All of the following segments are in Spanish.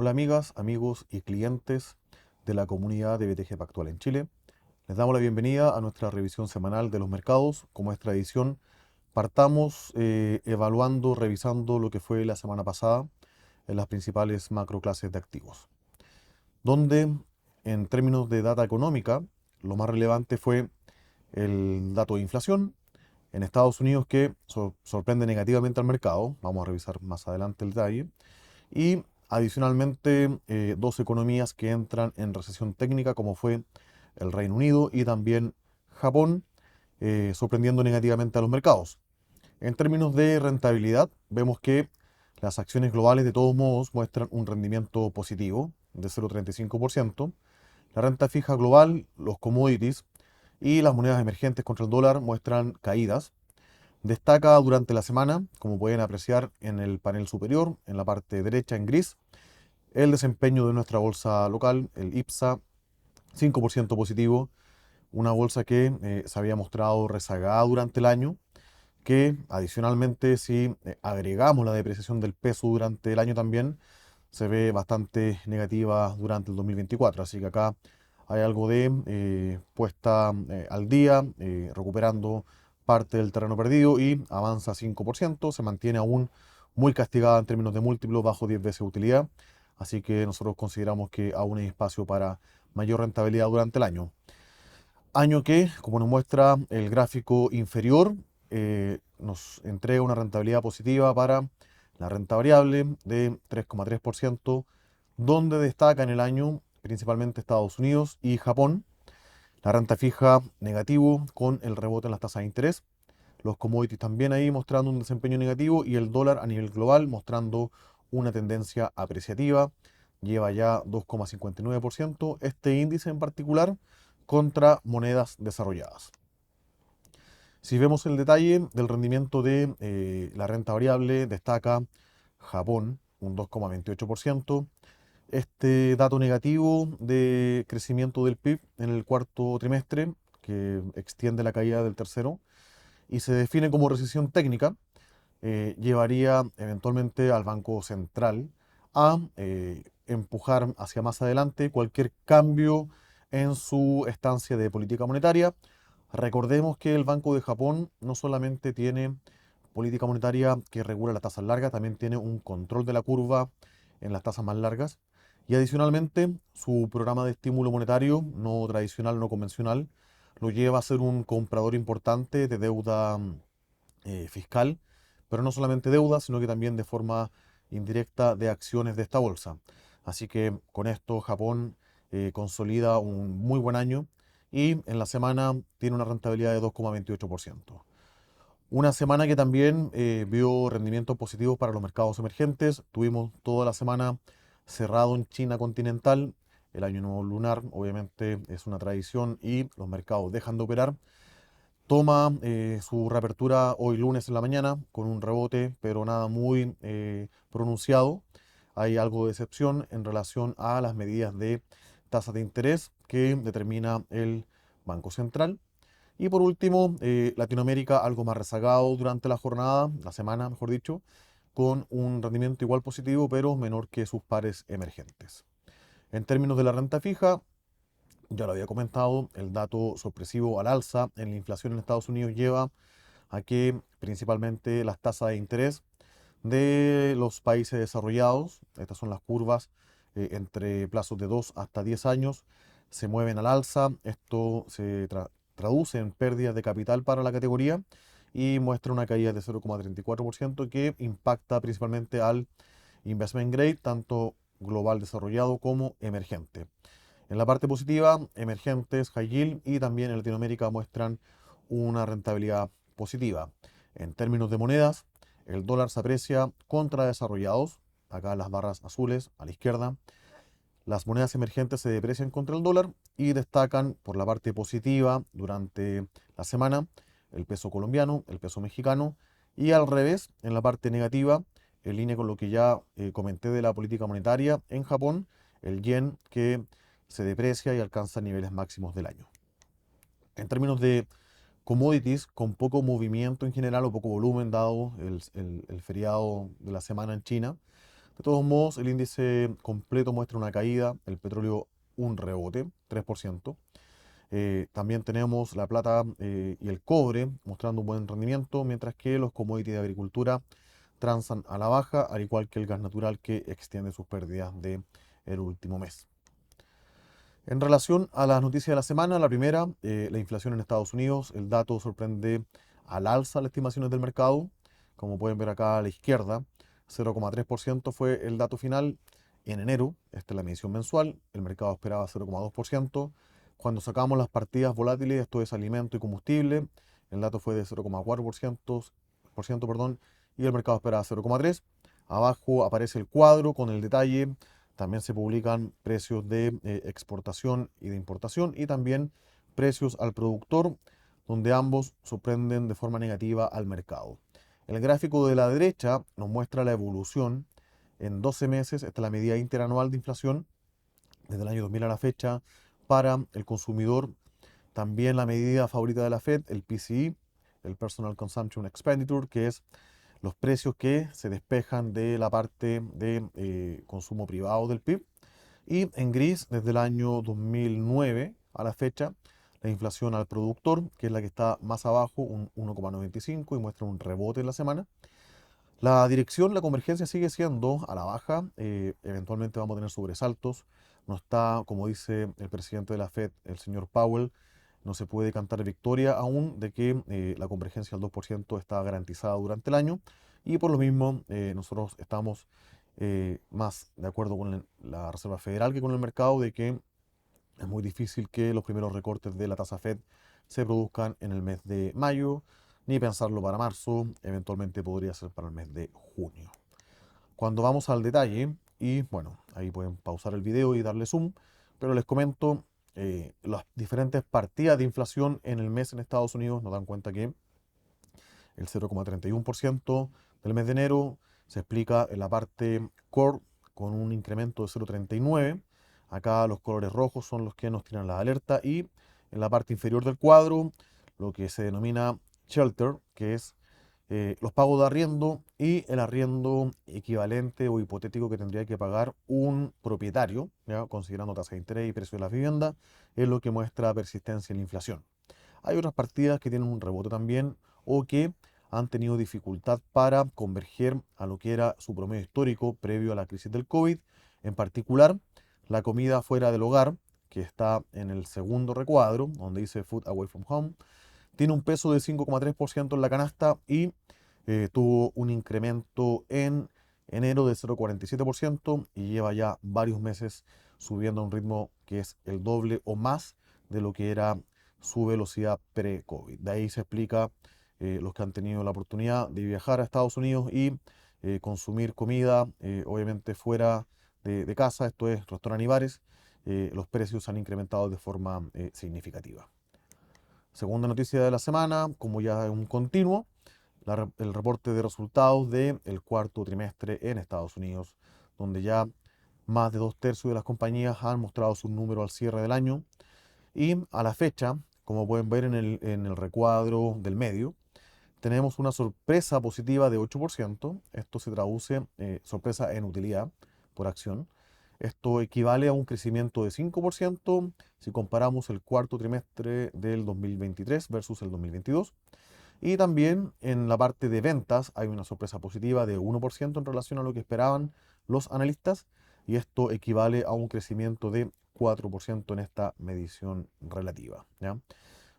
Hola amigas, amigos y clientes de la comunidad de BTG Pactual en Chile. Les damos la bienvenida a nuestra revisión semanal de los mercados. Como es tradición, partamos evaluando, revisando lo que fue la semana pasada en las principales macroclases de activos, donde en términos de data económica, lo más relevante fue el dato de inflación en Estados Unidos que sorprende negativamente al mercado. Vamos a revisar más adelante el detalle. Y adicionalmente, dos economías que entran en recesión técnica, como fue el Reino Unido y también Japón, sorprendiendo negativamente a los mercados. En términos de rentabilidad, vemos que las acciones globales de todos modos muestran un rendimiento positivo de 0,35%. La renta fija global, los commodities y las monedas emergentes contra el dólar muestran caídas. Destaca durante la semana, como pueden apreciar en el panel superior, en la parte derecha en gris, el desempeño de nuestra bolsa local, el IPSA, 5% positivo, una bolsa que se había mostrado rezagada durante el año, que adicionalmente si agregamos la depreciación del peso durante el año también, se ve bastante negativa durante el 2024. Así que acá hay algo de puesta al día, recuperando parte del terreno perdido y avanza 5%, se mantiene aún muy castigada en términos de múltiplos bajo 10 veces utilidad. Así que nosotros consideramos que aún hay espacio para mayor rentabilidad durante el año. Año que, como nos muestra el gráfico inferior, nos entrega una rentabilidad positiva para la renta variable de 3,3%, donde destaca en el año principalmente Estados Unidos y Japón. La renta fija negativo con el rebote en las tasas de interés. Los commodities también ahí mostrando un desempeño negativo y el dólar a nivel global mostrando una tendencia apreciativa. Lleva ya 2,59% este índice en particular contra monedas desarrolladas. Si vemos el detalle del rendimiento de la renta variable, destaca Japón, un 2,28%. Este dato negativo de crecimiento del PIB en el cuarto trimestre, que extiende la caída del tercero, y se define como recesión técnica, llevaría eventualmente al Banco Central a empujar hacia más adelante cualquier cambio en su estancia de política monetaria. Recordemos que el Banco de Japón no solamente tiene política monetaria que regula las tasas largas, también tiene un control de la curva en las tasas más largas. Y adicionalmente, su programa de estímulo monetario, no tradicional, no convencional, lo lleva a ser un comprador importante de deuda fiscal, pero no solamente deuda, sino que también de forma indirecta de acciones de esta bolsa. Así que con esto Japón consolida un muy buen año y en la semana tiene una rentabilidad de 2,28%. Una semana que también vio rendimientos positivos para los mercados emergentes. Tuvimos toda la semana cerrado en China continental. El año nuevo lunar obviamente es una tradición y los mercados dejan de operar. Toma su reapertura hoy lunes en la mañana con un rebote, pero nada muy pronunciado. Hay algo de excepción en relación a las medidas de tasa de interés que determina el Banco Central. Y por último, Latinoamérica algo más rezagado durante la jornada, la semana mejor dicho, con un rendimiento igual positivo, pero menor que sus pares emergentes. En términos de la renta fija, ya lo había comentado, el dato sorpresivo al alza en la inflación en Estados Unidos lleva a que principalmente las tasas de interés de los países desarrollados, estas son las curvas entre plazos de 2 hasta 10 años, se mueven al alza. Esto se traduce en pérdidas de capital para la categoría y muestra una caída de 0,34% que impacta principalmente al investment grade, tanto global desarrollado como emergente. En la parte positiva, emergentes, high yield y también en Latinoamérica muestran una rentabilidad positiva. En términos de monedas, el dólar se aprecia contra desarrollados, acá las barras azules a la izquierda. Las monedas emergentes se deprecian contra el dólar y destacan por la parte positiva durante la semana el peso colombiano, el peso mexicano y al revés, en la parte negativa, en línea con lo que ya comenté de la política monetaria en Japón, el yen que se deprecia y alcanza niveles máximos del año. En términos de commodities, con poco movimiento en general o poco volumen dado el feriado de la semana en China, De todos modos, el índice completo muestra una caída, el petróleo un rebote, 3%. También tenemos la plata y el cobre mostrando un buen rendimiento, mientras que los commodities de agricultura transan a la baja, al igual que el gas natural que extiende sus pérdidas del último mes. En relación a las noticias de la semana, la primera, la inflación en Estados Unidos, el dato sorprende al alza las estimaciones del mercado, como pueden ver acá a la izquierda, 0,3% fue el dato final en enero, esta es la medición mensual, el mercado esperaba 0,2%, cuando sacamos las partidas volátiles, esto es alimento y combustible, el dato fue de 0,4%, perdón, y el mercado esperaba 0,3%. Abajo aparece el cuadro con el detalle. También se publican precios de exportación y de importación y también precios al productor, donde ambos sorprenden de forma negativa al mercado. El gráfico de la derecha nos muestra la evolución en 12 meses, esta es la medida interanual de inflación desde el año 2000 a la fecha para el consumidor. También la medida favorita de la Fed, el PCE, el Personal Consumption Expenditure, que es los precios que se despejan de la parte de consumo privado del PIB. Y en gris, desde el año 2009 a la fecha, la inflación al productor, que es la que está más abajo, un 1,95 y muestra un rebote en la semana. La dirección, la convergencia sigue siendo a la baja, eventualmente vamos a tener sobresaltos. No está, como dice el presidente de la Fed, el señor Powell, no se puede cantar victoria aún de que la convergencia al 2% está garantizada durante el año y por lo mismo nosotros estamos más de acuerdo con la Reserva Federal que con el mercado de que es muy difícil que los primeros recortes de la tasa Fed se produzcan en el mes de mayo, ni pensarlo para marzo, eventualmente podría ser para el mes de junio. Cuando vamos al detalle, y bueno, ahí pueden pausar el video y darle zoom, pero les comento las diferentes partidas de inflación en el mes en Estados Unidos, nos dan cuenta que el 0,31% del mes de enero se explica en la parte core con un incremento de 0,39. Acá los colores rojos son los que nos tiran la alerta y en la parte inferior del cuadro lo que se denomina shelter, que es los pagos de arriendo y el arriendo equivalente o hipotético que tendría que pagar un propietario, ¿ya? Considerando tasa de interés y precio de la vivienda, es lo que muestra persistencia en la inflación. Hay otras partidas que tienen un rebote también o que han tenido dificultad para converger a lo que era su promedio histórico previo a la crisis del COVID. En particular, la comida fuera del hogar, que está en el segundo recuadro, donde dice Food Away from Home, tiene un peso de 5,3% en la canasta y tuvo un incremento en enero de 0,47% y lleva ya varios meses subiendo a un ritmo que es el doble o más de lo que era su velocidad pre-COVID. De ahí se explica los que han tenido la oportunidad de viajar a Estados Unidos y consumir comida, obviamente fuera de casa, esto es restaurantes y bares, los precios han incrementado de forma significativa. Segunda noticia de la semana, como ya es un continuo, el reporte de resultados del cuarto trimestre en Estados Unidos, donde ya más de 2/3 de las compañías han mostrado su número al cierre del año. Y a la fecha, como pueden ver en el recuadro del medio, tenemos una sorpresa positiva de 8%. Esto se traduce sorpresa en utilidad por acción. Esto equivale a un crecimiento de 5% si comparamos el cuarto trimestre del 2023 versus el 2022. Y también en la parte de ventas hay una sorpresa positiva de 1% en relación a lo que esperaban los analistas y esto equivale a un crecimiento de 4% en esta medición relativa, ¿ya?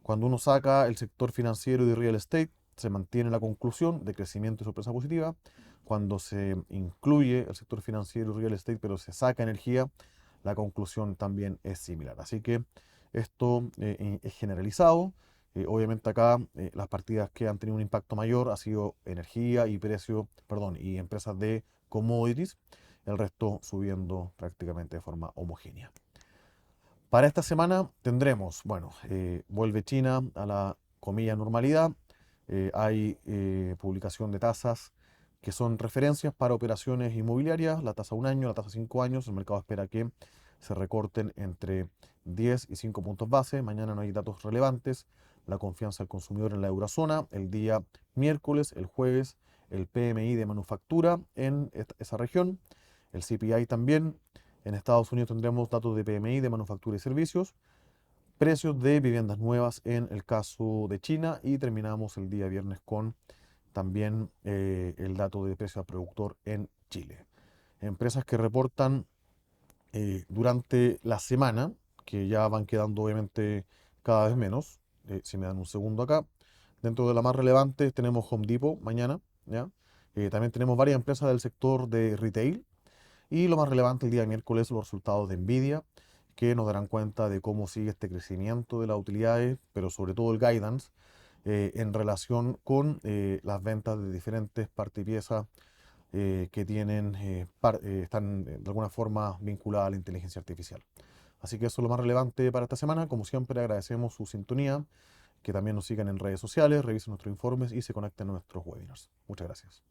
Cuando uno saca el sector financiero y de real estate, se mantiene la conclusión de crecimiento y sorpresa positiva. Cuando se incluye el sector financiero y real estate, pero se saca energía, la conclusión también es similar. Así que esto es generalizado. Obviamente acá las partidas que han tenido un impacto mayor ha sido energía y precio, perdón, y empresas de commodities, el resto subiendo prácticamente de forma homogénea. Para esta semana tendremos, bueno, vuelve China a la comilla normalidad, hay publicación de tasas que son referencias para operaciones inmobiliarias, la tasa 1 año, la tasa 5 años, el mercado espera que se recorten entre 10 y 5 puntos base, mañana no hay datos relevantes, la confianza del consumidor en la eurozona, el día miércoles, el jueves, el PMI de manufactura en esa región, el CPI también. En Estados Unidos tendremos datos de PMI de manufactura y servicios, precios de viviendas nuevas en el caso de China y terminamos el día viernes con también el dato de precio al productor en Chile. Empresas que reportan durante la semana, que ya van quedando obviamente cada vez menos. Si me dan un segundo acá. Dentro de la más relevante tenemos Home Depot mañana, ¿ya? También tenemos varias empresas del sector de retail. Y lo más relevante el día miércoles, los resultados de Nvidia, que nos darán cuenta de cómo sigue este crecimiento de las utilidades, pero sobre todo el guidance, en relación con las ventas de diferentes partes y piezas que tienen, están de alguna forma vinculadas a la inteligencia artificial. Así que eso es lo más relevante para esta semana. Como siempre, agradecemos su sintonía, que también nos sigan en redes sociales, revisen nuestros informes y se conecten a nuestros webinars. Muchas gracias.